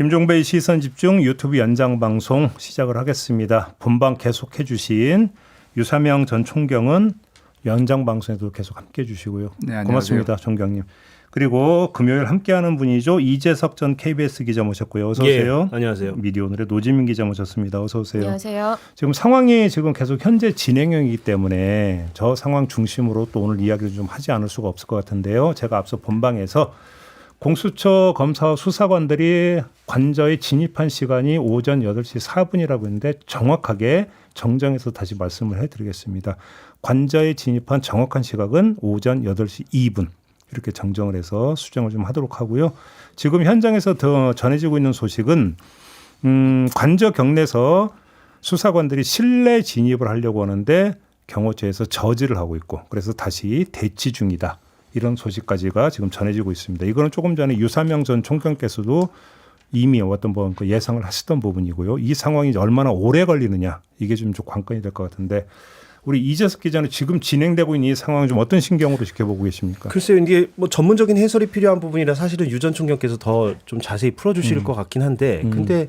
김종배의 시선집중 유튜브 연장방송 시작을 하겠습니다. 본방 계속해 주신 유사명 전 총경은 연장방송에도 계속 함께해 주시고요. 네, 안녕하세요. 고맙습니다. 총경님. 그리고 금요일 함께하는 분이죠. 이재석 전 KBS 기자 모셨고요. 어서 오세요. 예, 안녕하세요. 미디어오늘의 노지민 기자 모셨습니다. 어서 오세요. 안녕하세요. 지금 상황이 지금 계속 현재 진행형이기 때문에 저 상황 중심으로 또 오늘 이야기를 좀 하지 않을 수가 없을 것 같은데요. 제가 앞서 본방에서 공수처 검사와 수사관들이 관저에 진입한 시간이 오전 8시 4분이라고 했는데 정확하게 정정해서 다시 말씀을 해드리겠습니다. 관저에 진입한 정확한 시각은 오전 8시 2분. 이렇게 정정을 해서 수정을 좀 하도록 하고요. 지금 현장에서 더 전해지고 있는 소식은 관저 경내에서 수사관들이 실내 진입을 하려고 하는데 경호처에서 저지를 하고 있고 그래서 다시 대치 중이다. 이런 소식까지가 지금 전해지고 있습니다. 이거는 조금 전에 유사명 전 총경께서도 이미 어떤 예상을 하시던 부분이고요. 이 상황이 얼마나 오래 걸리느냐 이게 좀 관건이 될 것 같은데 우리 이재석 기자는 지금 진행되고 있는 이 상황을 좀 어떤 신경으로 지켜보고 계십니까? 글쎄요, 이게 뭐 전문적인 해설이 필요한 부분이라 사실은 유 전 총경께서 더 좀 자세히 풀어주실 것 같긴 한데, 근데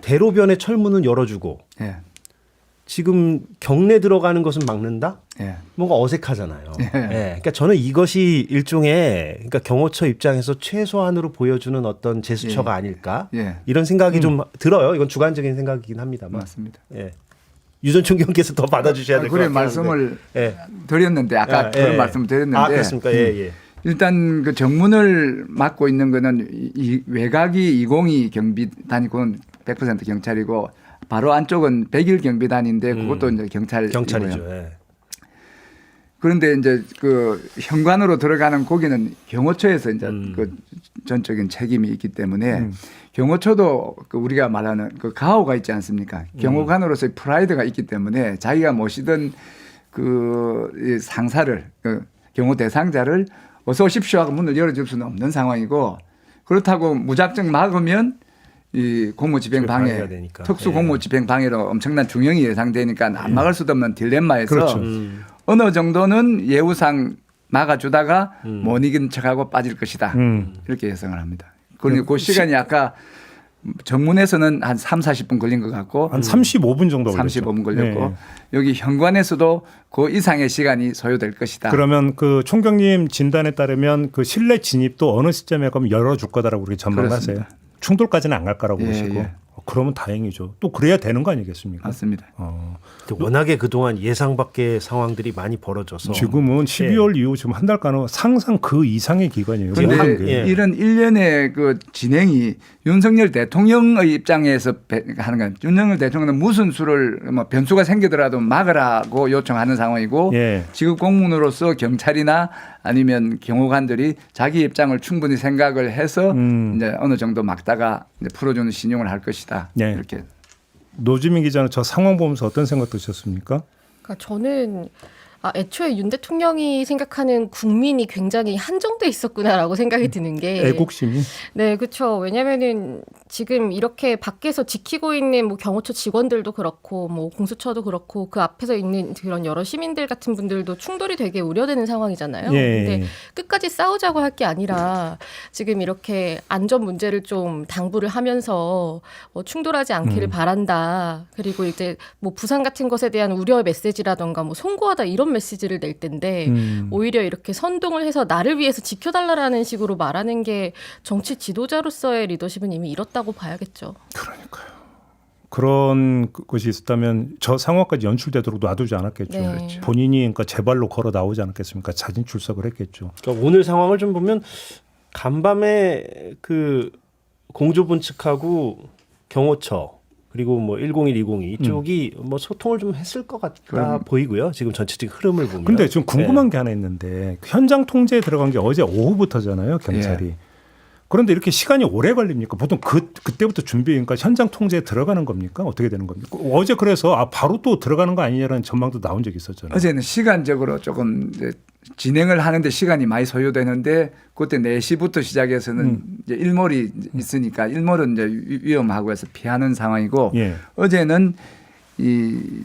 대로변의 철문은 열어주고 예. 지금 경내 들어가는 것은 막는다? 예. 뭔가 어색하잖아요. 예. 그러니까 저는 이것이 일종의 그러니까 경호처 입장에서 최소한으로 보여주는 어떤 제스처가 아닐까 예. 이런 생각이 좀 들어요. 이건 주관적인 생각이긴 합니다만. 맞습니다. 예. 유 전 총경께서 더 받아주셔야 될 것 그래 같아요. 말씀을 예. 드렸는데 아까 예, 그런 예. 말씀을 드렸는데 아, 그렇습니까? 예, 예. 일단 그 정문을 막고 있는 거는 이 외곽이 202 경비단이 그건 100% 경찰이고 바로 안쪽은 101 경비단인데 그것도 이제 경찰이죠. 예. 그런데 이제 그 현관으로 들어가는 거기는 경호처에서 이제 그 전적인 책임이 있기 때문에 경호처도 그 우리가 말하는 그 가호가 있지 않습니까? 경호관으로서의 프라이드가 있기 때문에 자기가 모시던 그 상사를 그 경호 대상자를 어서 오십시오 하고 문을 열어줄 수는 없는 상황이고 그렇다고 무작정 막으면 이 공무집행 방해, 특수 공무집행 방해로 엄청난 중형이 예상되니까 안 막을 수도 없는 딜레마에서 그렇죠. 어느 정도는 예우상 막아주다가 못 이긴 척하고 빠질 것이다. 이렇게 예상을 합니다. 그리고 그 시간이 아까 정문에서는 한 3, 40분 걸린 것 같고 한 35분 정도 걸렸죠. 35분 걸렸고 네. 여기 현관에서도 그 이상의 시간이 소요될 것이다. 그러면 그 총경님 진단에 따르면 그 실내 진입도 어느 시점에 가면 열어줄 거다라고 그렇게 전망하세요. 그렇습니다. 충돌까지는 안 갈 거라고 예, 보시고 예. 그러면 다행이죠. 또 그래야 되는 거 아니겠습니까? 맞습니다. 워낙에 그동안 예상 밖의 상황들이 많이 벌어져서 지금은 12월 이후 지금 한 달간은 상상 그 이상의 기간이에요. 그런데 예. 이런 일련의 그 진행이 윤석열 대통령의 입장에서 하는 건 윤석열 대통령은 무슨 수를 뭐 변수가 생기더라도 막으라고 요청하는 상황이고 예. 지급 공무원으로서 경찰이나 아니면 경호관들이 자기 입장을 충분히 생각을 해서 이제 어느 정도 막다가 이제 풀어주는 신용을 할 것이다. 네. 이렇게. 노지민 기자는 저 상황 보면서 어떤 생각 드셨습니까? 그러니까 저는 애초에 윤 대통령이 생각하는 국민이 굉장히 한정돼 있었구나라고 생각이 드는 게 애국심이 네, 그렇죠. 왜냐면은 지금 이렇게 밖에서 지키고 있는 뭐 경호처 직원들도 그렇고 뭐 공수처도 그렇고 그 앞에서 있는 그런 여러 시민들 같은 분들도 충돌이 되게 우려되는 상황이잖아요. 예. 근데 끝까지 싸우자고 할 게 아니라 지금 이렇게 안전 문제를 좀 당부를 하면서 충돌하지 않기를 바란다. 그리고 이제 뭐 부상 같은 것에 대한 우려의 메시지라던가 뭐 송구하다 이런 메시지를 낼 텐데 오히려 이렇게 선동을 해서 나를 위해서 지켜달라라는 식으로 말하는 게 정치 지도자로서의 리더십은 이미 잃었다고 봐야겠죠. 그러니까요. 그런 것이 있었다면 저 상황까지 연출되도록 놔두지 않았겠죠. 네. 본인이 그러니까 제발로 걸어 나오지 않았겠습니까? 자진 출석을 했겠죠. 그러니까 오늘 상황을 좀 보면 간밤에 그 공조본 측하고 경호처 그리고 뭐 101, 202 이쪽이 뭐 소통을 좀 했을 것 같다 보이고요. 지금 전체적인 흐름을 보면. 근데 좀 궁금한 게 하나 있는데 현장 통제에 들어간 게 어제 오후부터잖아요, 경찰이. 예. 그런데 이렇게 시간이 오래 걸립니까? 보통 그때부터 준비니까 현장 통제에 들어가는 겁니까? 어떻게 되는 겁니까? 어제 그래서 바로 또 들어가는 거 아니냐라는 전망도 나온 적이 있었잖아요. 어제는 시간적으로 조금 이제 진행을 하는데 시간이 많이 소요되는데 그때 4시부터 시작해서는 이제 일몰이 있으니까 일몰은 이제 위험하고 해서 피하는 상황이고 예. 어제는 이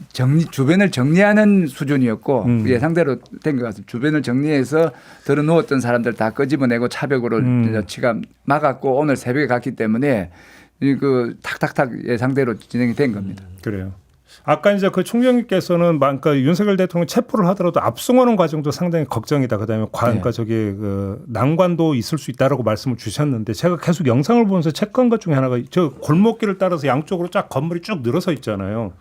주변을 정리하는 수준이었고 예상대로 된 것 같습니다. 주변을 정리해서 들어 누웠던 사람들 다 끄집어내고 차벽으로 치가 막았고 오늘 새벽에 갔기 때문에 그 탁탁탁 예상대로 진행이 된 겁니다. 그래요. 아까 이제 그 총장님께서는 그러니까 윤석열 대통령 체포를 하더라도 압송하는 과정도 상당히 걱정이다. 그다음에 그러니까 저기 그 난관도 있을 수 있다라고 말씀을 주셨는데 제가 계속 영상을 보면서 체크한 것 중에 하나가 저 골목길을 따라서 양쪽으로 쫙 건물이 쭉 늘어서 있잖아요.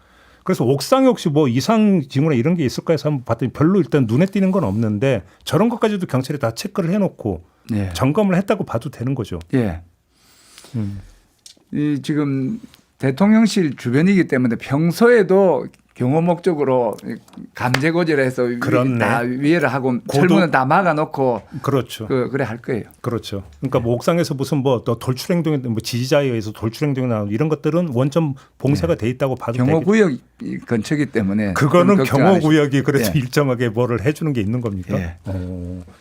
그래서 옥상에 혹시 뭐 이상 징후나 이런 게 있을까 해서 한번 봤더니 별로 일단 눈에 띄는 건 없는데 저런 것까지도 경찰이 다 체크를 해놓고 예. 점검을 했다고 봐도 되는 거죠. 예. 이 지금 대통령실 주변이기 때문에 평소에도 경호 목적으로 감제 고지해서 그렇네. 다 위해를 하고 철문은 다 막아놓고 그렇죠. 그래 할 거예요. 그렇죠. 그러니까 뭐 옥상에서 무슨 뭐 돌출 행동이 뭐 지지자에 의해서 돌출 행동이 나오는 이런 것들은 원점 봉쇄가 돼 있다고 봐도 경호 되겠죠. 구역 근처이기 때문에 그거는 걱정 안 경호 하시죠. 구역이 그래서 예. 일정하게 뭐를 해주는 게 있는 겁니까? 예.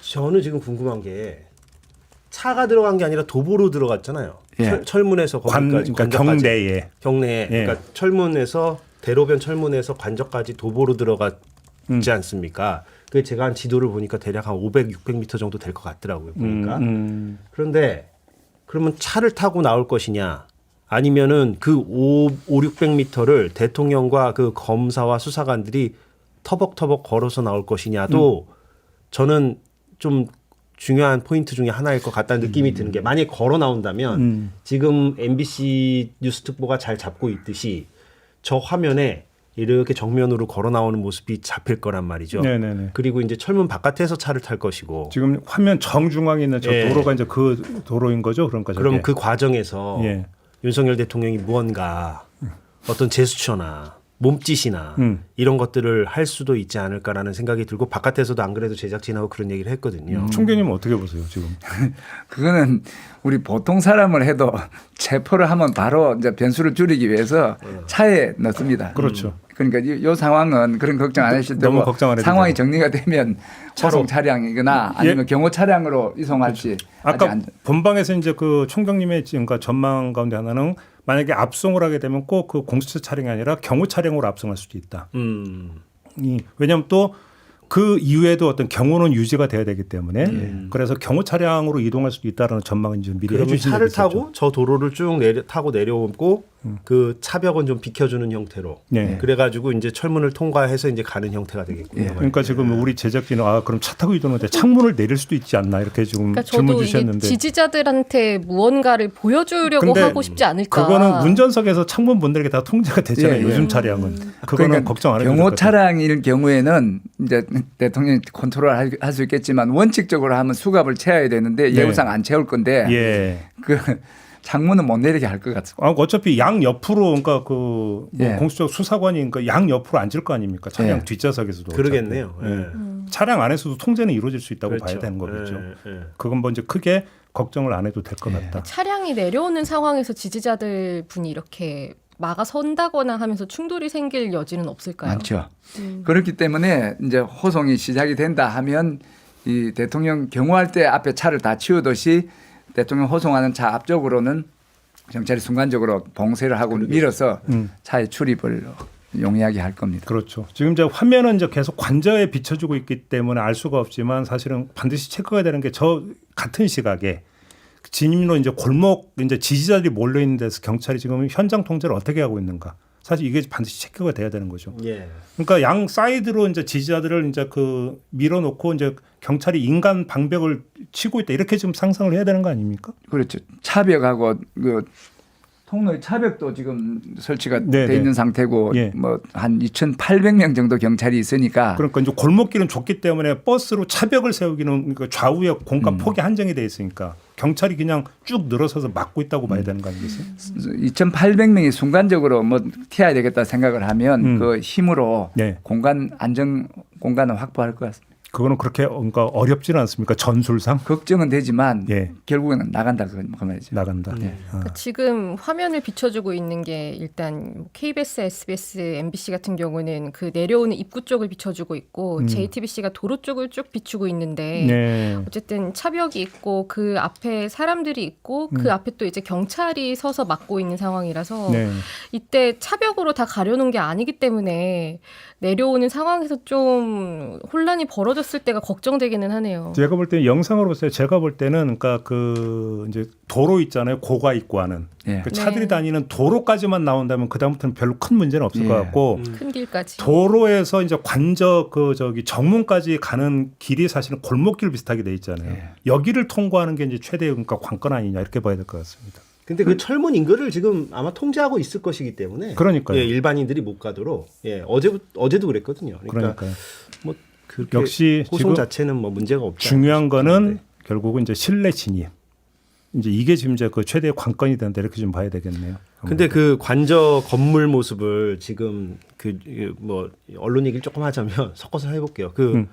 저는 지금 궁금한 게 차가 들어간 게 아니라 도보로 들어갔잖아요. 예. 철문에서 거기까지 그러니까 관저까지. 경내에 경내에 예. 그러니까 철문에서 대로변 철문에서 관저까지 도보로 들어갔지 않습니까? 그 제가 한 지도를 보니까 대략 한 500, 600m 정도 될 것 같더라고요. 보니까. 그런데 그러면 차를 타고 나올 것이냐? 아니면은 그 600m를 대통령과 그 검사와 수사관들이 터벅터벅 걸어서 나올 것이냐도 저는 좀 중요한 포인트 중에 하나일 것 같다는 느낌이 드는 게 만약에 걸어 나온다면 지금 MBC 뉴스특보가 잘 잡고 있듯이 저 화면에 이렇게 정면으로 걸어 나오는 모습이 잡힐 거란 말이죠. 네네네. 그리고 이제 철문 바깥에서 차를 탈 것이고 지금 화면 정중앙에 있는 저 예. 도로가 이제 그 도로인 거죠. 그러니까 그럼 저게. 그 과정에서 예. 윤석열 대통령이 무언가 어떤 제스처나 몸짓이나 음. 이런 것들을 할 수도 있지 않을까라는 생각이 들고 바깥에서도 안 그래도 제작진하고 그런 얘기를 했거든요. 총장님은 어떻게 보세요 지금? 그거는 우리 보통 사람을 해도 체포를 하면 바로 이제 변수를 줄이기 위해서 차에 넣습니다. 그렇죠. 그러니까 이 상황은 그런 걱정 안 하실 너무 테고 걱정 안 해도 상황이 돼요. 정리가 되면 호송 차량이거나 아니면 경호 차량으로 이송할지 아까 아직 안 본방에서 이제 그 총장님의 지금까 전망 가운데 하나는 만약에 압송을 하게 되면 꼭 그 공수처 차량이 아니라 경호 차량으로 압송할 수도 있다. 왜냐하면 또 그 이후에도 어떤 경호는 유지가 돼야 되기 때문에 그래서 경호 차량으로 이동할 수도 있다라는 전망은 좀 미리 그러면 해주신 차를 적이 있었죠. 타고 저 도로를 쭉 타고 내려오고 그 차벽은 좀 비켜주는 형태로 네. 그래가지고 이제 철문을 통과해서 이제 가는 형태가 되겠군요. 그러니까 지금 우리 제작진은 그럼 차 타고 이동하는데 창문을 내릴 수도 있지 않나 이렇게 지금 그러니까 질문 저도 이게 주셨는데 지지자들한테 무언가를 보여주려고 근데 하고 싶지 않을까. 그거는 운전석에서 창문 못 내리게 다 통제가 되잖아요. 예, 예. 요즘 차량은 그거는 그러니까 걱정 안 해도 경호 될 것 같아요. 차량일 경우에는 이제 대통령이 컨트롤 할 수 있겠지만 원칙적으로 하면 수갑을 채워야 되는데 네. 예우상 안 채울 건데 예. 그 창문은 못 내리게 할 것 같습니다. 어차피 양 옆으로 그러니까 그 예. 공수처 수사관이 그러니까 양 옆으로 앉을 거 아닙니까? 차량 예. 뒷좌석에서도 그러겠네요. 어차피. 예. 차량 안에서도 통제는 이루어질 수 있다고 그렇죠. 봐야 되는 거겠죠. 예, 예. 그건 뭐 이제 크게 걱정을 안 해도 될 것 같다. 차량이 내려오는 상황에서 지지자들 분이 이렇게 막아선다거나 하면서 충돌이 생길 여지는 없을까요? 많죠. 그렇기 때문에 이제 호송이 시작이 된다 하면 이 대통령 경호할 때 앞에 차를 다 치우듯이 대통령 호송하는 차 앞쪽으로는 경찰이 순간적으로 봉쇄를 하고 밀어서 차의 출입을 용이하게 할 겁니다. 그렇죠. 지금 이제 화면은 이제 계속 관저에 비춰주고 있기 때문에 알 수가 없지만 사실은 반드시 체크가 되는 게 저 같은 시각에 진입로 이제 골목 이제 지지자들이 몰려 있는 데서 경찰이 지금 현장 통제를 어떻게 하고 있는가. 사실 이게 반드시 체크가 돼야 되는 거죠. 예. 그러니까 양 사이드로 이제 지지자들을 이제 그 밀어놓고 이제 경찰이 인간 방벽을 치고 있다 이렇게 지금 상상을 해야 되는 거 아닙니까? 그렇죠. 차벽하고 그 통로의 차벽도 지금 설치가 네네. 돼 있는 상태고 예. 뭐 한 2,800명 정도 경찰이 있으니까 그러니까 이제 골목길은 좁기 때문에 버스로 차벽을 세우기는 그러니까 좌우의 공간 폭이 한정이 돼 있으니까 경찰이 그냥 쭉 늘어서서 막고 있다고 봐야 되는 거 아니겠어요? 2,800명이 순간적으로 뭐 튀어야 되겠다 생각을 하면 그 힘으로 네. 안정 공간을 확보할 것 같습니다. 그거는 그렇게 뭔가 어렵지는 않습니까? 전술상 걱정은 되지만 예. 결국에는 나간다 그 말이죠. 나간다. 그러니까 지금 화면을 비춰주고 있는 게 일단 KBS, SBS, MBC 같은 경우는 그 내려오는 입구 쪽을 비춰주고 있고 JTBC가 도로 쪽을 쭉 비추고 있는데 네. 어쨌든 차벽이 있고 그 앞에 사람들이 있고 그 앞에 또 이제 경찰이 서서 막고 있는 상황이라서 네. 이때 차벽으로 다 가려놓은 게 아니기 때문에 내려오는 상황에서 좀 혼란이 벌어졌을 때가 걱정되기는 하네요. 제가 볼 때는 영상으로 봤어요. 제가 볼 때는 그러니까 그 이제 도로 있잖아요. 고가 있고 하는 예. 그 차들이 네. 다니는 도로까지만 나온다면 그 다음부터는 별로 큰 문제는 없을 예. 것 같고 큰 길까지. 도로에서 이제 관저 그 저기 정문까지 가는 길이 사실은 골목길 비슷하게 돼 있잖아요. 예. 여기를 통과하는 게 이제 최대 그러니까 관건 아니냐 이렇게 봐야 될 것 같습니다. 근데 그 철문 인근을 지금 아마 통제하고 있을 것이기 때문에 그러니까요. 예, 일반인들이 못 가도록 어제도 그랬거든요. 그러니까 그러니까요. 뭐 그렇게 역시 호송 지금 자체는 뭐 문제가 없지 중요한 않을까 거는 싶은데. 결국은 이제 실내 진입. 이제 이게 지금 이제 그 최대의 관건이 되는데 이렇게 좀 봐야 되겠네요. 근데 그 관저 건물 모습을 지금 그 뭐 언론 얘기를 조금 하자면 섞어서 해볼게요. 그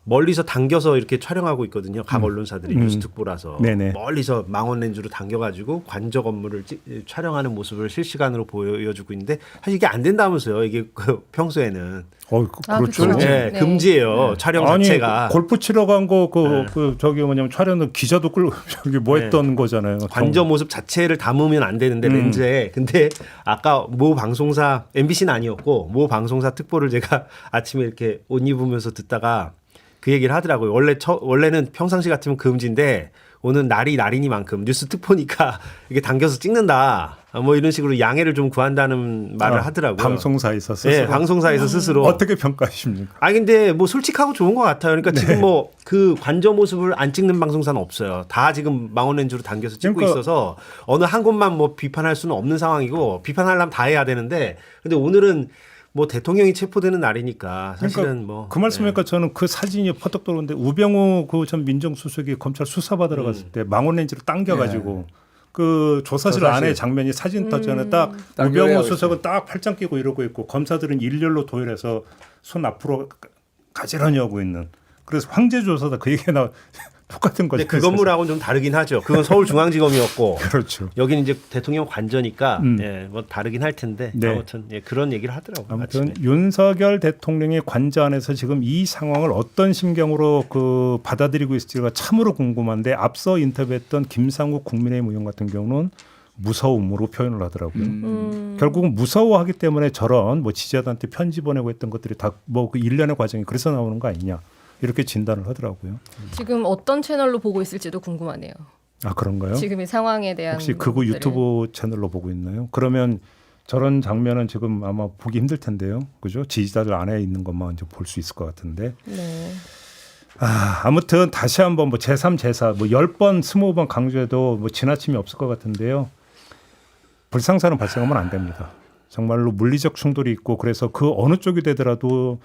멀리서 당겨서 이렇게 촬영하고 있거든요. 각 언론사들이 뉴스특보라서 네네. 멀리서 망원 렌즈로 당겨가지고 관저 건물을 촬영하는 모습을 실시간으로 보여주고 있는데 사실 이게 안 된다면서요. 이게 그 평소에는 그렇죠. 그렇죠. 네, 네. 금지예요. 촬영 아니 자체가. 골프 치러 간 거 네. 그 저기 뭐냐면 촬영은 기자도 끌고 저기 뭐 했던 거잖아요. 관저 모습 자체를 담으면 안 되는데 렌즈에. 근데 아까 모 방송사 MBC는 아니었고 모 방송사 특보를 제가 아침에 이렇게 옷 입으면서 듣다가 그 얘기를 하더라고요. 원래는 평상시 같으면 금지인데 오늘 날이니만큼 뉴스 특보니까 이게 당겨서 찍는다. 뭐 이런 식으로 양해를 좀 구한다는 말을 하더라고요. 방송사에서 스스로. 네, 방송사에서 스스로. 어떻게 평가하십니까? 아 근데 뭐 솔직하고 좋은 것 같아요. 그러니까 네. 지금 뭐 그 관저 모습을 안 찍는 방송사는 없어요. 다 지금 망원 렌즈로 당겨서 찍고 그러니까 있어서 어느 한 곳만 뭐 비판할 수는 없는 상황이고 비판하려면 다 해야 되는데 근데 오늘은 뭐 대통령이 체포되는 날이니까 사실은 그러니까 뭐 그 말씀이니까 저는 그 사진이 퍼뜩 들어오는데 우병우 그 전 민정수석이 검찰 수사받으러 갔을 때 망원 렌즈로 당겨가지고 그 조사실 조사실. 안에 장면이 사진 터전에 딱 딱 우병우 요리하고 수석은 딱 팔짱 끼고 이러고 있고 검사들은 일렬로 도열해서 손 앞으로 가지런히 하고 있는. 그래서 황제 조사다 그 얘기가 똑같은 거죠. 근데 그 건물하고는 좀 다르긴 하죠. 그건 서울중앙지검이었고 그렇죠. 여기는 이제 대통령 관저니까 예, 뭐 다르긴 할 텐데 네. 아무튼 예, 그런 얘기를 하더라고요. 아무튼 아침에. 윤석열 대통령의 관저 안에서 지금 이 상황을 어떤 심경으로 그 받아들이고 있을지가 참으로 궁금한데 앞서 인터뷰했던 김상욱 국민의힘 의원 같은 경우는 무서움으로 표현을 하더라고요. 결국은 무서워하기 때문에 저런 뭐 지지자들한테 편지 보내고 했던 것들이 다 뭐 그 일련의 과정이 그래서 나오는 거 아니냐 이렇게 진단을 하더라고요. 지금 어떤 채널로 보고 있을지도 궁금하네요. 아 그런가요? 지금의 상황에 대한 혹시 그거 것들을. 유튜브 채널로 보고 있나요? 그러면 저런 장면은 지금 아마 보기 힘들 텐데요. 그죠? 지지자들 안에 있는 것만 이제 볼 수 있을 것 같은데. 네. 아무튼 다시 한번 뭐 제3, 제4 뭐 10번, 20번 강조해도 뭐 지나침이 없을 것 같은데요. 불상사는 발생하면 안 됩니다. 정말로 물리적 충돌이 있고 그래서 그 어느 쪽이 되더라도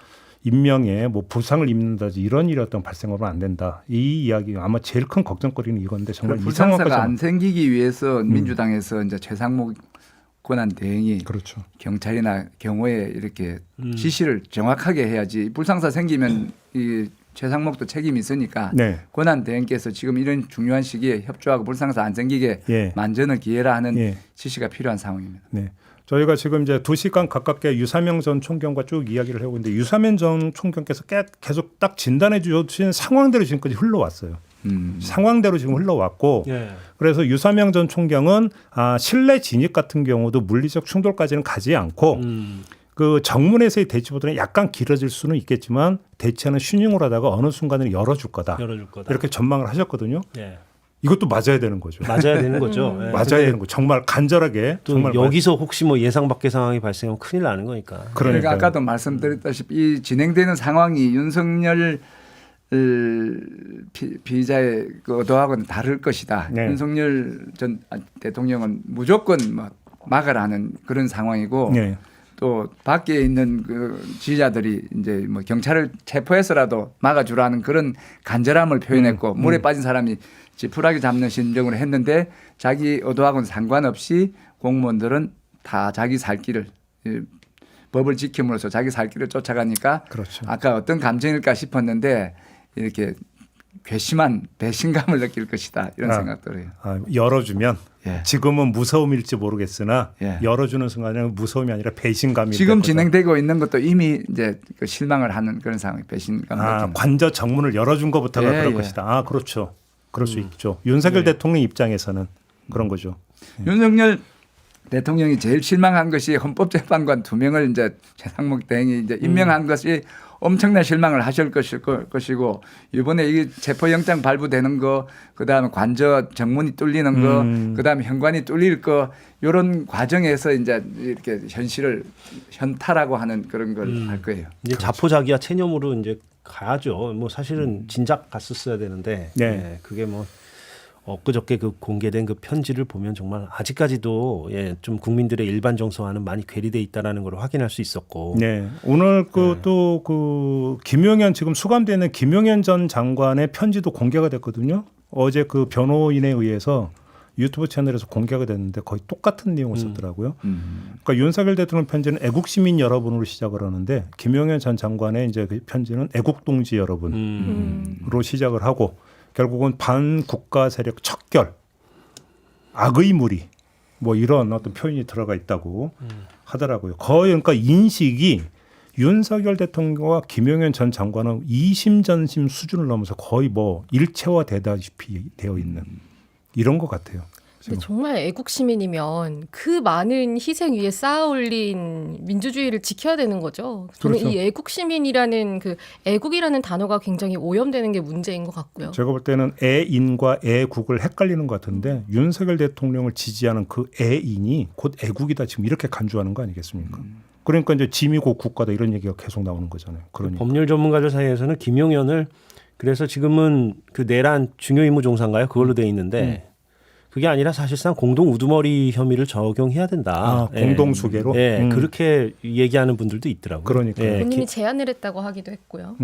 인명에 뭐 부상을 입는다든지 이런 일이 어떤 발생하면 안 된다. 이 이야기 아마 제일 큰 걱정거리는 이건데 정말 이 불상사가 상황까지 안 생기기 위해서 민주당에서 이제 최상목 권한 대행이 그렇죠. 경찰이나 경호에 이렇게 지시를 정확하게 해야지. 불상사 생기면 이 최상목도 책임이 있으니까 네. 권한 대행께서 지금 이런 중요한 시기에 협조하고 불상사 안 생기게 예. 만전을 기해라 하는 예. 지시가 필요한 상황입니다. 네. 저희가 지금 이제 2시간 가깝게 유사명 전 총경과 쭉 이야기를 하고 있는데 유사명 전 총경께서 계속 딱 진단해 주신 상황대로 지금까지 흘러왔어요. 상황대로 지금 흘러왔고 예. 그래서 유사명 전 총경은 실내 진입 같은 경우도 물리적 충돌까지는 가지 않고 그 정문에서의 대치보다는 약간 길어질 수는 있겠지만 대치하는 슈닝을 하다가 어느 순간에 열어줄 거다. 열어줄 거다. 이렇게 전망을 하셨거든요. 예. 이것도 맞아야 되는 거죠. 맞아야 되는 거죠. 예. 맞아야 근데 되는 거. 정말 간절하게 또 정말 여기서 혹시 뭐 예상 밖의 상황이 발생하면 큰일 나는 거니까. 그러니까 아까도 말씀드렸다시피 이 진행되는 상황이 윤석열 피의자의 그 의도하고는 다를 것이다. 네. 윤석열 전 대통령은 무조건 뭐 막으라는 그런 상황이고 네. 또 밖에 있는 그 지지자들이 이제 뭐 경찰을 체포해서라도 막아주라는 그런 간절함을 표현했고 물에 빠진 사람이 지푸라기 잡는 심정으로 했는데 자기 의도하고는 상관없이 공무원들은 다 자기 살 길을 법을 지킴으로써 자기 살 길을 쫓아가니까 그렇죠. 아까 어떤 감정일까 싶었는데 이렇게 괘씸한 배신감을 느낄 것이다 이런 생각도 해요. 열어주면 예. 지금은 무서움일지 모르겠으나 예. 열어주는 순간에는 무서움이 아니라 배신감이 지금 될 거다. 진행되고 있는 것도 이미 이제 그 실망을 하는 그런 상황이 배신감. 관저 정문을 열어준 것부터가 예, 그럴 예. 것이다. 그렇죠. 그럴 수 있죠. 윤석열 대통령 입장에서는 그런 거죠. 윤석열 대통령이 제일 실망한 것이 헌법재판관 2명을 이제 최상목 대행이 이제 임명한 것이 엄청난 실망을 하실 것이고 이번에 이 체포영장 발부되는 거 그다음에 관저 정문이 뚫리는 거 그다음에 현관이 뚫릴 거 이런 과정에서 이제 이렇게 현실을 현타라고 하는 그런 걸 할 거예요. 이제 자포자기와 체념으로 이제 가야죠. 뭐 사실은 진작 갔었어야 되는데 네. 예, 그게 뭐 엊그저께 그 공개된 그 편지를 보면 정말 아직까지도 예, 좀 국민들의 일반 정서와는 많이 괴리돼 있다라는 걸 확인할 수 있었고. 네. 오늘 또 김용현 지금 수감되어 있는 김용현 전 장관의 편지도 공개가 됐거든요. 어제 그 변호인에 의해서 유튜브 채널에서 공개가 됐는데 거의 똑같은 내용을 썼더라고요. 그러니까 윤석열 대통령 편지는 애국 시민 여러분으로 시작을 하는데 김용현 전 장관의 이제 그 편지는 애국 동지 여러분으로 시작을 하고 결국은 반국가 세력 척결, 악의 무리 뭐 이런 어떤 표현이 들어가 있다고 하더라고요. 거의 그러니까 인식이 윤석열 대통령과 김용현 전 장관은 이심전심 수준을 넘어서 거의 뭐 일체화되다시피 되어 있는 이런 것 같아요. 근데 정말 애국 시민이면 그 많은 희생 위에 쌓아 올린 민주주의를 지켜야 되는 거죠. 저는 그렇죠. 이 애국 시민이라는 그 애국이라는 단어가 굉장히 오염되는 게 문제인 것 같고요. 제가 볼 때는 애인과 애국을 헷갈리는 것 같은데 윤석열 대통령을 지지하는 그 애인이 곧 애국이다 지금 이렇게 간주하는 거 아니겠습니까? 그러니까 이제 짐이고 국가다 이런 얘기가 계속 나오는 거잖아요. 그러니까. 법률 전문가들 사이에서는 김용현을 그래서 지금은 그 내란 중요임무종사인가요? 그걸로 돼 있는데 그게 아니라 사실상 공동 우두머리 혐의를 적용해야 된다. 공동수계로? 예, 그렇게 얘기하는 분들도 있더라고요. 그러니까요. 예, 본인이 제안을 했다고 하기도 했고요.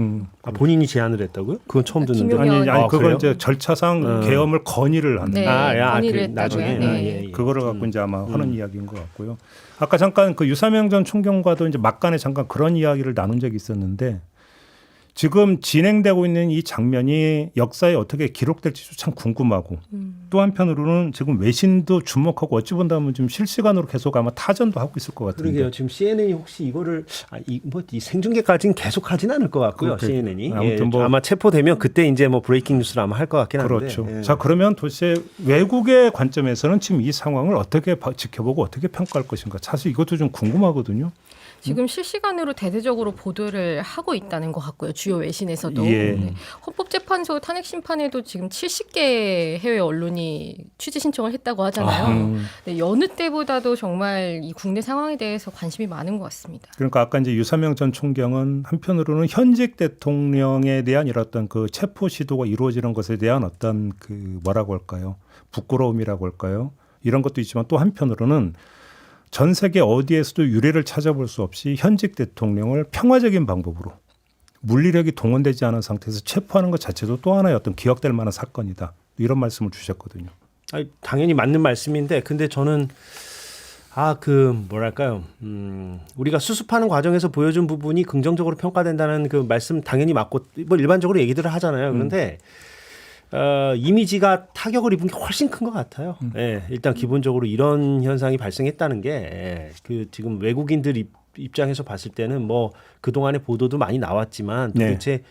본인이 제안을 했다고요? 그건 처음 듣는데. 김용현. 아니 그걸 그래요? 이제 절차상 계엄을 건의를 하는 네, 건의를 했다고요. 나중에. 네. 그거를 갖고 이제 아마 하는 이야기인 것 같고요. 아까 잠깐 그 유사명 전 총경과도 이제 막간에 잠깐 그런 이야기를 나눈 적이 있었는데 지금 진행되고 있는 이 장면이 역사에 어떻게 기록될지도 참 궁금하고 또 한편으로는 지금 외신도 주목하고 어찌 본다면 좀 실시간으로 계속 아마 타전도 하고 있을 것 같은데. 그러게요. 지금 CNN이 혹시 이거를 이 생중계까지는 계속 하진 않을 것 같고요. 그렇게. CNN이 아무튼 뭐 아마 체포되면 그때 이제 뭐 브레이킹 뉴스를 아마 할 것 같긴 한데. 그렇죠. 예. 자 그러면 도대체 외국의 관점에서는 지금 이 상황을 어떻게 지켜보고 어떻게 평가할 것인가. 사실 이것도 좀 궁금하거든요. 지금 실시간으로 대대적으로 보도를 하고 있다는 것 같고요. 주요 외신에서도. 예. 네. 헌법재판소 탄핵 심판에도 지금 70개 해외 언론이 취재 신청을 했다고 하잖아요. 네, 여느 때보다도 정말 이 국내 상황에 대해서 관심이 많은 것 같습니다. 그러니까 아까 이제 유사명 전 총경은 한편으로는 현직 대통령에 대한 이런 어떤 그 체포 시도가 이루어지는 것에 대한 어떤 그 뭐라고 할까요? 부끄러움이라고 할까요? 이런 것도 있지만 또 한편으로는 전 세계 어디에서도 유례를 찾아볼 수 없이 현직 대통령을 평화적인 방법으로 물리력이 동원되지 않은 상태에서 체포하는 것 자체도 또 하나의 어떤 기억될 만한 사건이다. 이런 말씀을 주셨거든요. 아니, 당연히 맞는 말씀인데 근데 저는 뭐랄까요? 우리가 수습하는 과정에서 보여준 부분이 긍정적으로 평가된다는 그 말씀 당연히 맞고 뭐 일반적으로 얘기들을 하잖아요. 그런데 이미지가 타격을 입은 게 훨씬 큰 것 같아요. 예, 일단 기본적으로 이런 현상이 발생했다는 게 그 지금 외국인들 입장에서 봤을 때는 뭐 그동안의 보도도 많이 나왔지만 도대체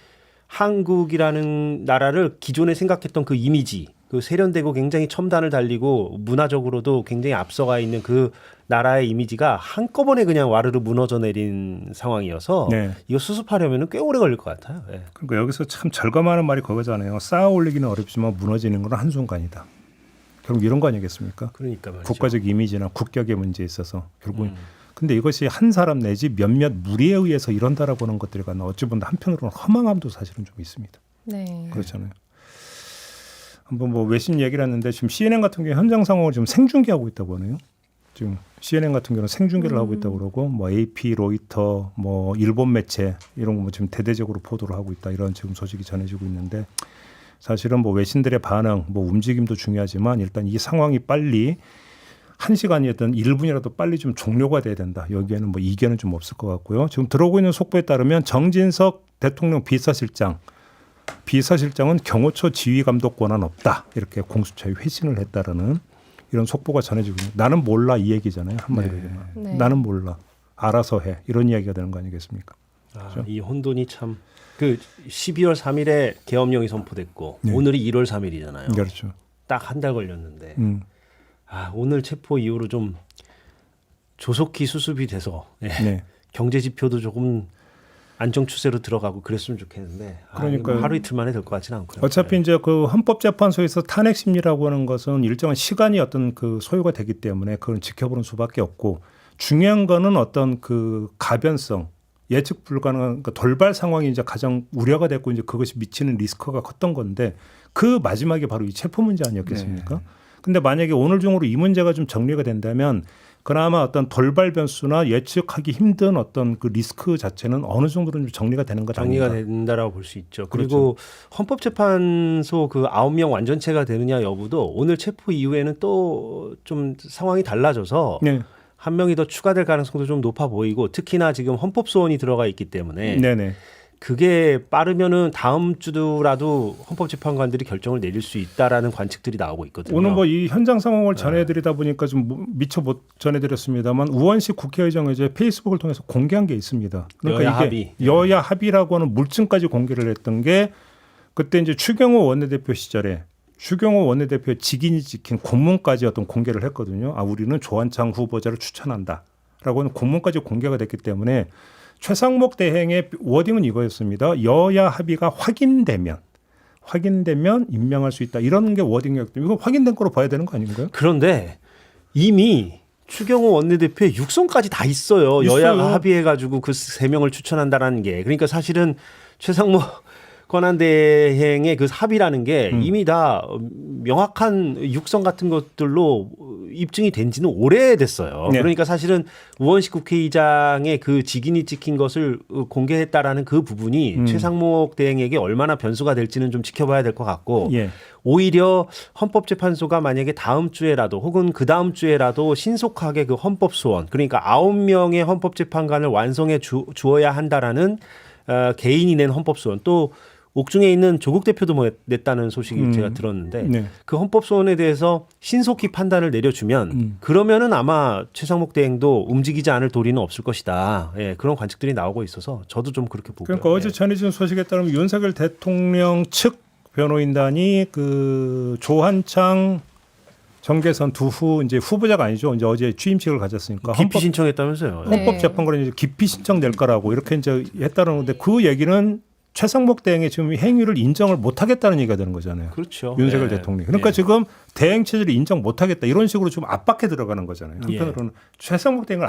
한국이라는 나라를 기존에 생각했던 그 이미지, 그 세련되고 굉장히 첨단을 달리고 문화적으로도 굉장히 앞서가 있는 그 나라의 이미지가 한꺼번에 그냥 와르르 무너져 내린 상황이어서 이거 수습하려면 꽤 오래 걸릴 것 같아요. 예. 그러니까 여기서 참 절감하는 말이 그거잖아요. 쌓아 올리기는 어렵지만 무너지는 건 한순간이다. 결국 이런 거 아니겠습니까? 그러니까 말이죠. 국가적 이미지나 국격의 문제에 있어서 결국은 근데 이것이 한 사람 내지 몇몇 무리에 의해서 이런다라고 하는 것들이 어찌 보면 한편으로는 허망함도 사실은 좀 있습니다. 네. 그렇잖아요. 한번 뭐 외신 얘기를 했는데 지금 CNN 같은 경우 현장 상황을 지금 생중계하고 있다고 하네요. 지금 CNN 같은 경우는 생중계를 하고 있다고 그러고 뭐 AP, 로이터, 뭐 일본 매체 이런 거 뭐 지금 대대적으로 보도를 하고 있다 이런 지금 소식이 전해지고 있는데 사실은 뭐 외신들의 반응, 뭐 움직임도 중요하지만 일단 이 상황이 빨리 1시간이었던 1분이라도 빨리 좀 종료가 돼야 된다. 여기에는 뭐 이견은 좀 없을 것 같고요. 지금 들어오고 있는 속보에 따르면 정진석 대통령 비서실장은 경호처 지휘 감독 권한 없다. 이렇게 공수처에 회신을 했다라는 이런 속보가 전해지고 있는. 나는 몰라 이 얘기잖아요. 한마디로 얘기하면. 네. 나는 몰라. 알아서 해. 이런 이야기가 되는 거 아니겠습니까? 아, 이 혼돈이 참 그 12월 3일에 계엄령이 선포됐고 네. 오늘이 1월 3일이잖아요. 그렇죠. 딱 한 달 걸렸는데 음. 오늘 체포 이후로 좀 조속히 수습이 돼서 네. 경제 지표도 조금 안정 추세로 들어가고 그랬으면 좋겠는데 그러니까요. 뭐 하루 이틀 만에 될 것 같지는 않고요. 어차피 이제 그 헌법재판소에서 탄핵 심리라고 하는 것은 일정한 시간이 어떤 그 소요가 되기 때문에 그건 지켜보는 수밖에 없고 중요한 거는 어떤 그 가변성 예측 불가능한 그 돌발 상황이 이제 가장 우려가 됐고 이제 그것이 미치는 리스크가 컸던 건데 그 마지막에 바로 이 체포 문제 아니었겠습니까? 네. 근데 만약에 오늘 중으로 이 문제가 좀 정리가 된다면 그나마 어떤 돌발 변수나 예측하기 힘든 어떤 그 리스크 자체는 어느 정도는 좀 정리가 되는 것 정리가 아닌가. 된다라고 볼 수 있죠. 그리고 헌법재판소 그 9명 완전체가 되느냐 여부도 오늘 체포 이후에는 또 좀 상황이 달라져서 네. 한 명이 더 추가될 가능성도 좀 높아 보이고 특히나 지금 헌법소원이 들어가 있기 때문에 네네. 그게 빠르면은 다음 주라도 헌법재판관들이 결정을 내릴 수 있다라는 관측들이 나오고 있거든요. 오늘 뭐 이 현장 상황을 전해드리다 보니까 좀 미처 못 전해드렸습니다만 우원식 국회의장이 이제 페이스북을 통해서 공개한 게 있습니다. 그러니까 여야 이게 합의. 여야 합의라고 하는 물증까지 공개를 했던 게 그때 이제 추경호 원내대표 시절에 추경호 원내대표의 직인이 찍힌 공문까지 어떤 공개를 했거든요. 우리는 조한창 후보자를 추천한다라고 하는 공문까지 공개가 됐기 때문에 최상목 대행의 워딩은 이거였습니다. 여야 합의가 확인되면 임명할 수 있다. 이런 게 워딩이었기 때문에 이거 확인된 거로 봐야 되는 거 아닌가요? 그런데 이미 추경호 원내대표의 육성까지 다 있어요. 있어요. 여야가 합의해가지고 그 3명을 추천한다라는 게. 그러니까 사실은 최상목 권한대행의 그 합의라는 게 이미 다 명확한 육성 같은 것들로 입증이 된 지는 오래됐어요. 네. 그러니까 사실은 우원식 국회의장의 그 직인이 찍힌 것을 공개했다라는 그 부분이 최상목 대행에게 얼마나 변수가 될지는 좀 지켜봐야 될 것 같고 예. 오히려 헌법재판소가 만약에 다음 주에라도 혹은 그 다음 주에라도 신속하게 그 헌법소원 그러니까 9명의 헌법재판관을 완성해 주어야 한다라는 개인이 낸 헌법소원 또 옥중에 있는 조국 대표도 뭐 냈다는 소식이 제가 들었는데 네. 그 헌법소원에 대해서 신속히 판단을 내려주면 그러면은 아마 최상목 대행도 움직이지 않을 도리는 없을 것이다. 예, 그런 관측들이 나오고 있어서 저도 좀 그렇게 보고요. 그러니까 어제 전해진 소식에 따르면 윤석열 대통령 측 변호인단이 그 조한창 정계선 두 이제 후보자가 아니죠. 이제 어제 취임식을 가졌으니까 기피 신청했다면서요. 네. 헌법재판관이 이제 기피 신청 낼 거라고 이렇게 이제 했다는 건데 그 얘기는 최상목 대행의 지금 행위를 인정을 못 하겠다는 얘기가 되는 거잖아요. 그렇죠. 윤석열 예. 대통령이. 그러니까 예. 지금 대행 체제를 인정 못 하겠다. 이런 식으로 좀 압박해 들어가는 거잖아요. 한편으로는 최상목 대행을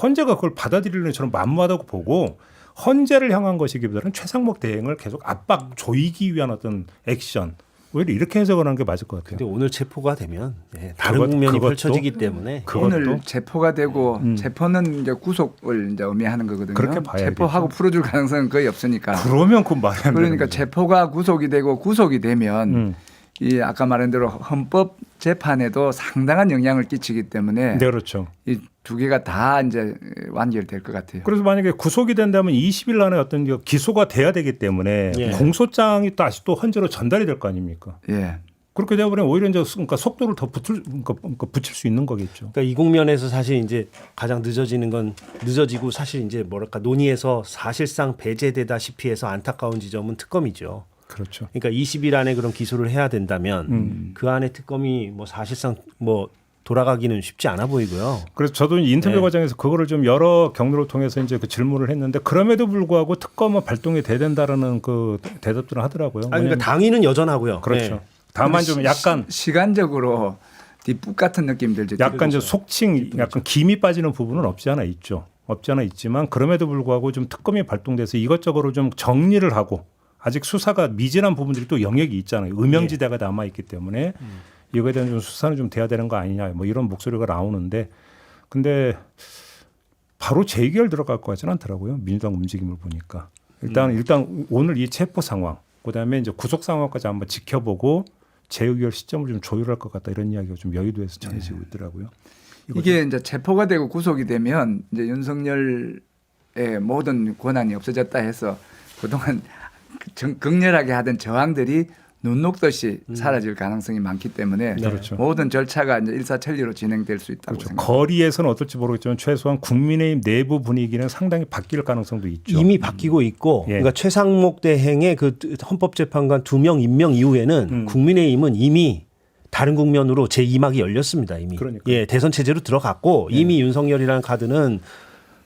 헌재가 그걸 받아들이려는 저는 만무하다고 보고 헌재를 향한 것이기보다는 최상목 대행을 계속 압박 조이기 위한 어떤 액션 오히려 이렇게 해석을 하는 게 맞을 것 같아요. 근데 오늘 체포가 되면 다른 그것- 국면이 그것도- 펼쳐지기 때문에 오늘 체포가 되고 체포는 이제 구속을 이제 의미하는 거거든요. 그렇게 봐야겠죠. 체포하고 풀어줄 가능성은 거의 없으니까. 그러면 그 말이 안 되는 그러니까 거죠. 체포가 구속이 되고 구속이 되면 이 아까 말한 대로 헌법 재판에도 상당한 영향을 끼치기 때문에 네, 그렇죠. 이 두 개가 다 이제 완결될 것 같아요. 그래서 만약에 구속이 된다면 20일 안에 어떤 기소가 돼야 되기 때문에 예. 공소장이 또 다시 또 헌재로 전달이 될 거 아닙니까? 예. 그렇게 되어버리면 오히려 이제 그러니까 속도를 더 붙일 수 있는 거겠죠. 그러니까 이 국면에서 사실 이제 가장 늦어지는 건 늦어지고 사실 이제 뭐랄까 논의에서 사실상 배제되다시피 해서 안타까운 지점은 특검이죠. 그렇죠. 그러니까 20일 안에 그런 기소를 해야 된다면 그 안에 특검이 뭐 사실상 뭐 돌아가기는 쉽지 않아 보이고요. 그래서 저도 인터뷰 네. 과정에서 그거를 좀 여러 경로를 통해서 이제 그 질문을 했는데 그럼에도 불구하고 특검은 발동이 돼야 된다라는 그 대답들을 하더라고요. 그러니까 당위는 여전하고요. 그렇죠. 네. 다만 좀 약간 시간적으로 뒷북 같은 느낌 들죠. 약간 이제 속칭 약간 김이 빠지는 부분은 없지 않아 있죠. 없지 않아 있지만 그럼에도 불구하고 좀 특검이 발동돼서 이것저것을 좀 정리를 하고 아직 수사가 미진한 부분들이 또 영역이 있잖아요. 음영지대가 남아 있기 때문에 이거에 대한 좀 수사는 좀 돼야 되는 거 아니냐 뭐 이런 목소리가 나오는데 근데 바로 재결 들어갈 것 같지는 않더라고요. 민주당 움직임을 보니까 일단 오늘 이 체포 상황 그다음에 이제 구속 상황까지 한번 지켜보고 재의결 시점을 좀 조율할 것 같다 이런 이야기가 좀 여의도에서 전해지고 있더라고요. 이게 이제 체포가 되고 구속이 되면 이제 윤석열의 모든 권한이 없어졌다 해서 그동안 극렬하게 하던 저항들이 눈 녹듯이 사라질 가능성이 많기 때문에 그렇죠. 모든 절차가 이제 일사천리로 진행될 수 있다고 그렇죠. 생각합니다. 거리에서는 어떨지 모르겠지만 최소한 국민의힘 내부 분위기는 상당히 바뀔 가능성도 있죠. 이미 바뀌고 있고, 예. 그러니까 최상목 대행의 그 헌법재판관 2명 임명 이후에는 국민의힘은 이미 다른 국면으로 제2막이 열렸습니다. 이미. 그러니까요. 예, 대선 체제로 들어갔고 이미 윤석열이라는 카드는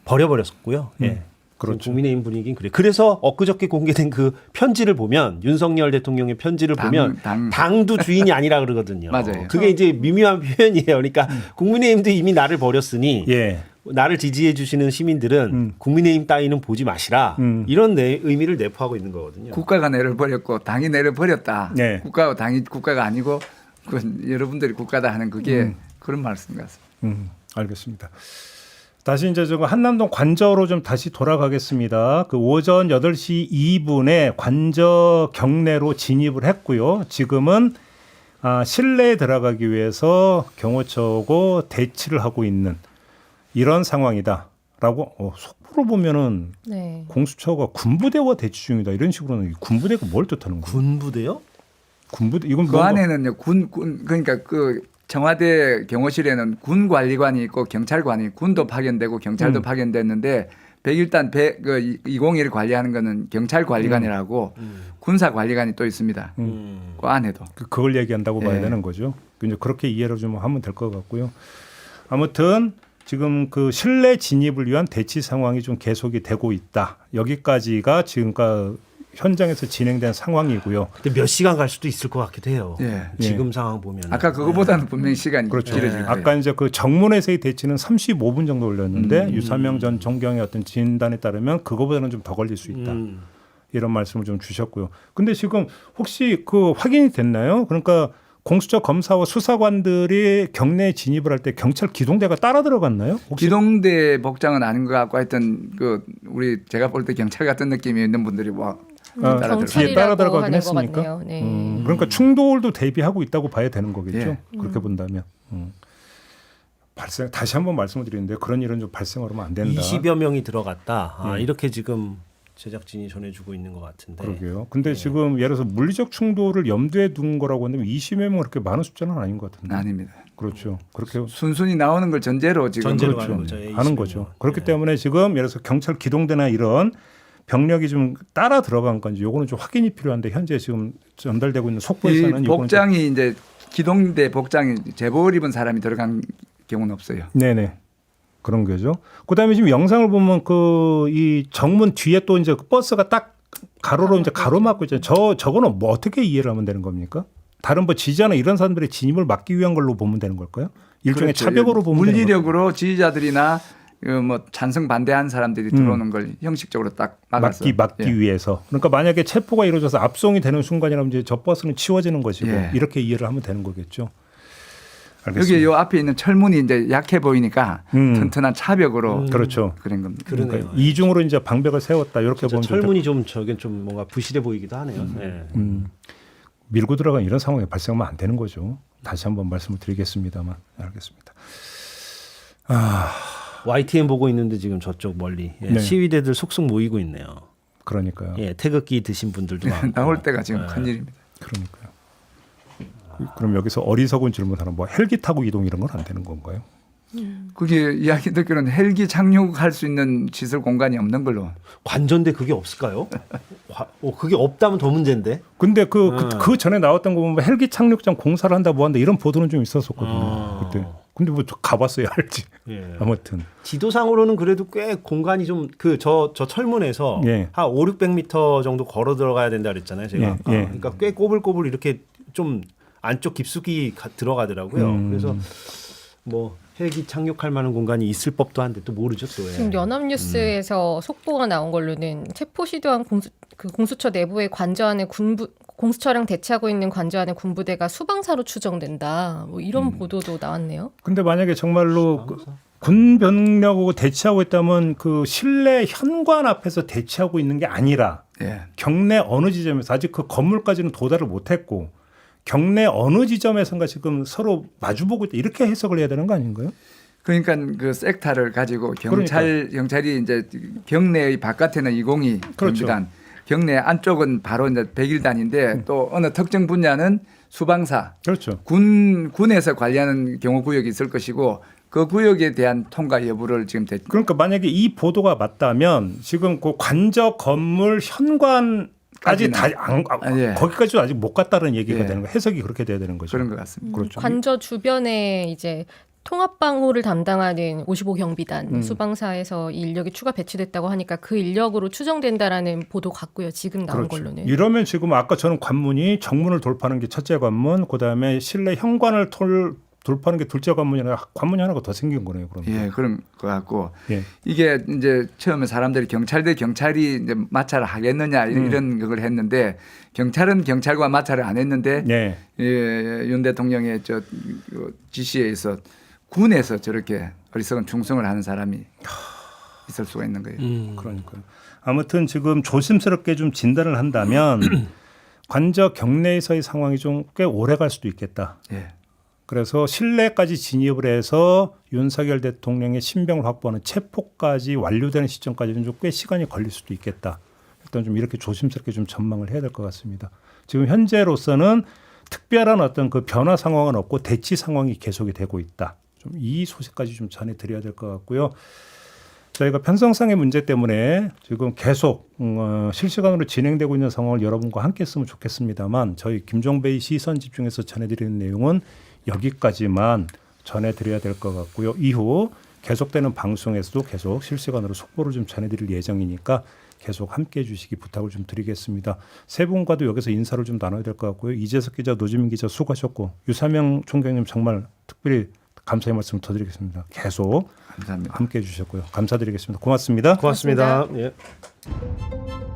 버려버렸었고요. 예. 그렇죠. 국민의힘 분위기는 그래. 그래서 엊그저께 공개된 그 편지를 보면 윤석열 대통령의 편지를 보면 당도 주인이 아니라 그러거든요. 맞아요. 그게 이제 미묘한 표현이에요. 그러니까 국민의힘도 이미 나를 버렸으니 예. 나를 지지해 주시는 시민들은 국민의힘 따위는 보지 마시라. 이런 의미를 내포하고 있는 거거든요. 국가가 내를 버렸고 당이 내를 버렸다. 네. 국가가 당이 국가가 아니고 여러분들이 국가다 하는 그게 그런 말씀 같습니다. 알겠습니다. 다시 이제 저 한남동 관저로 좀 다시 돌아가겠습니다. 그 오전 8시 2분에 관저 경내로 진입을 했고요. 지금은 실내에 들어가기 위해서 경호처고 대치를 하고 있는 이런 상황이다라고 속보로 보면은 네. 공수처가 군부대와 대치 중이다 이런 식으로는 군부대가 뭘 뜻하는 거예요? 군부대요? 군부대 이건 그 뭔가 안에는요 그러니까 그 청와대 경호실에는 군 관리관이 있고 경찰관이 군도 파견되고 경찰도 파견됐는데 101단 201 관리하는 거는 경찰 관리관이라고 군사 관리관이 또 있습니다. 그 안에도. 그걸 얘기한다고 봐야 예. 되는 거죠. 이제 그렇게 이해를 좀 하면 될 것 같고요. 아무튼 지금 그 실내 진입을 위한 대치 상황이 좀 계속이 되고 있다. 여기까지가 지금까지 현장에서 진행된 상황이고요. 근데 몇 시간 갈 수도 있을 것 같기도 해요. 예. 지금 상황 보면. 아까 그거보다는 분명히 시간이 그렇죠. 길어질 거예요. 아까 이제 그 정문에서의 대치는 35분 정도 걸렸는데 유사명 전 총경의 어떤 진단에 따르면 그거보다는 좀 더 걸릴 수 있다. 이런 말씀을 좀 주셨고요. 근데 지금 혹시 그 확인이 됐나요? 그러니까 공수처 검사와 수사관들이 경내에 진입을 할 때 경찰 기동대가 따라 들어갔나요? 혹시? 기동대 복장은 아닌 것 같고 하여튼 그 우리 제가 볼 때 경찰 같은 느낌이 있는 분들이 따라 들어가요. 뒤에 따라 들어가긴 하는 것 했습니까? 같네요. 네. 그러니까 충돌도 대비하고 있다고 봐야 되는 거겠죠. 예. 그렇게 본다면. 발생 다시 한번 말씀을 드리는데 그런 일은 좀 발생하면 안 된다. 20여 명이 들어갔다. 이렇게 지금 제작진이 전해주고 있는 것 같은데. 그러게요. 근데 지금 예를 들어서 물리적 충돌을 염두에 둔 거라고 한다면 20여 명은 그렇게 많은 숫자는 아닌 것 같은데. 아닙니다. 그렇죠. 그렇게 순순히 나오는 걸 전제로 지금 전제로 그렇죠. 가는 거죠. 예, 하는 20여 거죠. 명. 그렇기 예. 때문에 지금 예를 들어서 경찰 기동대나 이런 병력이 좀 따라 들어간 건지 요거는 좀 확인이 필요한데 현재 지금 전달되고 있는 속보에서는 이 요거는 복장이 이제 기동대 복장이 제복을 입은 사람이 들어간 경우는 없어요. 네네. 그런 거죠. 그다음에 지금 영상을 보면 그 이 정문 뒤에 또 이제 그 버스가 딱 가로로 이제 가로막고 있잖아요. 저거는 뭐 어떻게 이해를 하면 되는 겁니까? 다른 뭐 지지자나 이런 사람들의 진입을 막기 위한 걸로 보면 되는 걸까요? 일종의 그렇죠. 차벽으로 보면 되는 걸까요? 물리력으로 지지자들이나 뭐 찬성 반대한 사람들이 들어오는 걸 형식적으로 딱 막아서 막기 예. 위해서. 그러니까 만약에 체포가 이루어져서 압송이 되는 순간이라면 이제 저 버스는 치워지는 것이고 예. 이렇게 이해를 하면 되는 거겠죠. 알겠습니다. 여기 요 앞에 있는 철문이 이제 약해 보이니까 음. 튼튼한 차벽으로 그렇죠. 그런 겁니다. 그러네요. 그러니까 이중으로 이제 방벽을 세웠다 이렇게 진짜 보면 좀 철문이 좀 저긴 좀 뭔가 부실해 보이기도 하네요. 예. 밀고 들어간 이런 상황이 발생하면 안 되는 거죠. 다시 한번 말씀을 드리겠습니다만 알겠습니다. YTN 보고 있는데 지금 저쪽 멀리 예, 네. 시위대들 속속 모이고 있네요. 그러니까요. 예, 태극기 드신 분들도 많고. 나올 때가 지금 예. 큰일입니다. 그러니까요. 그럼 여기서 어리석은 질문 하나 뭐 헬기 타고 이동 이런 건 안 되는 건가요? 그게 이야기 듣기로는 헬기 착륙할 수 있는 시설 공간이 없는 걸로. 관전대 그게 없을까요? 그게 없다면 더 문제인데. 근데 그 전에 나왔던 거 보면 헬기 착륙장 공사를 한다 뭐 한다 이런 보도는 좀 있었었거든요. 그때. 근데 뭐 가봤어야 할지. 예. 아무튼. 지도상으로는 그래도 꽤 공간이 좀 저 철문에서 예. 한 5-600m 정도 걸어 들어가야 된다 그랬잖아요. 제가. 예, 아까. 예. 그러니까 꽤 꼬불꼬불 이렇게 좀 안쪽 깊숙이 들어가더라고요. 그래서 뭐 헬기 착륙할 만한 공간이 있을 법도 한데 또 모르죠 또. 예. 지금 연합뉴스에서 속보가 나온 걸로는 체포 시도한 공수처 내부의 관저 안에 공수처랑 대치하고 있는 관저 안에 군부대가 수방사로 추정된다. 뭐 이런 보도도 나왔네요. 근데 만약에 정말로 군 병력하고 대치하고 있다면 그 실내 현관 앞에서 대치하고 있는 게 아니라 예. 경내 어느 지점에서 아직 그 건물까지는 도달을 못했고 경내 어느 지점에선가 지금 서로 마주보고 있다 이렇게 해석을 해야 되는 거 아닌가요? 그러니까 그 섹터를 가지고 경찰이 이제 경내의 바깥에는 202 그렇죠. 경비단, 경내 안쪽은 바로 이제 101단인데 또 어느 특정 분야는 수방사, 그렇죠. 군에서 관리하는 경호 구역이 있을 것이고 그 구역에 대한 통과 여부를 지금 그러니까 만약에 이 보도가 맞다면 지금 그 관저 건물 현관까지 예. 거기까지도 아직 못 갔다는 얘기가 예. 되는 거 해석이 그렇게 돼야 되는 거죠. 그런 것 같습니다. 그렇죠. 관저 주변에 이제 통합방호를 담당하는 55경비단 수방사에서 이 인력이 추가 배치됐다고 하니까 그 인력으로 추정된다라는 보도 같고요. 지금 나온 그렇죠. 걸로는. 이러면 지금 아까 저는 관문이 정문을 돌파하는 게 첫째 관문, 그다음에 실내 현관을 돌파하는 게 둘째 관문이라 관문이 하나가 더 생긴 거네요. 그럼. 예, 그런 것 같고 예. 이게 이제 처음에 사람들이 경찰 대 경찰이 이제 마찰을 하겠느냐 이런 걸 했는데 경찰은 경찰과 마찰을 안 했는데 예. 예, 윤 대통령의 그 지시에 의해서 군에서 저렇게 어리석은 충성을 하는 사람이 있을 수가 있는 거예요. 그러니까요. 아무튼 지금 조심스럽게 좀 진단을 한다면 관저 경내에서의 상황이 좀 꽤 오래 갈 수도 있겠다. 예. 그래서 실내까지 진입을 해서 윤석열 대통령의 신병을 확보하는 체포까지 완료되는 시점까지는 좀 꽤 시간이 걸릴 수도 있겠다. 일단 좀 이렇게 조심스럽게 좀 전망을 해야 될 것 같습니다. 지금 현재로서는 특별한 어떤 그 변화 상황은 없고 대치 상황이 계속이 되고 있다. 좀 이 소식까지 좀 전해드려야 될 것 같고요. 저희가 편성상의 문제 때문에 지금 계속 실시간으로 진행되고 있는 상황을 여러분과 함께 했으면 좋겠습니다만 저희 김종배의 시선 집중해서 전해드리는 내용은 여기까지만 전해드려야 될 것 같고요. 이후 계속되는 방송에서도 계속 실시간으로 속보를 좀 전해드릴 예정이니까 계속 함께해 주시기 부탁을 좀 드리겠습니다. 세 분과도 여기서 인사를 좀 나눠야 될 것 같고요. 이재석 기자, 노지민 기자 수고하셨고 유사명 총장님 정말 특별히 감사의 말씀 드리겠습니다. 계속 감사합니다. 함께해 주셨고요. 감사드리겠습니다. 고맙습니다. 고맙습니다. 고맙습니다. 예.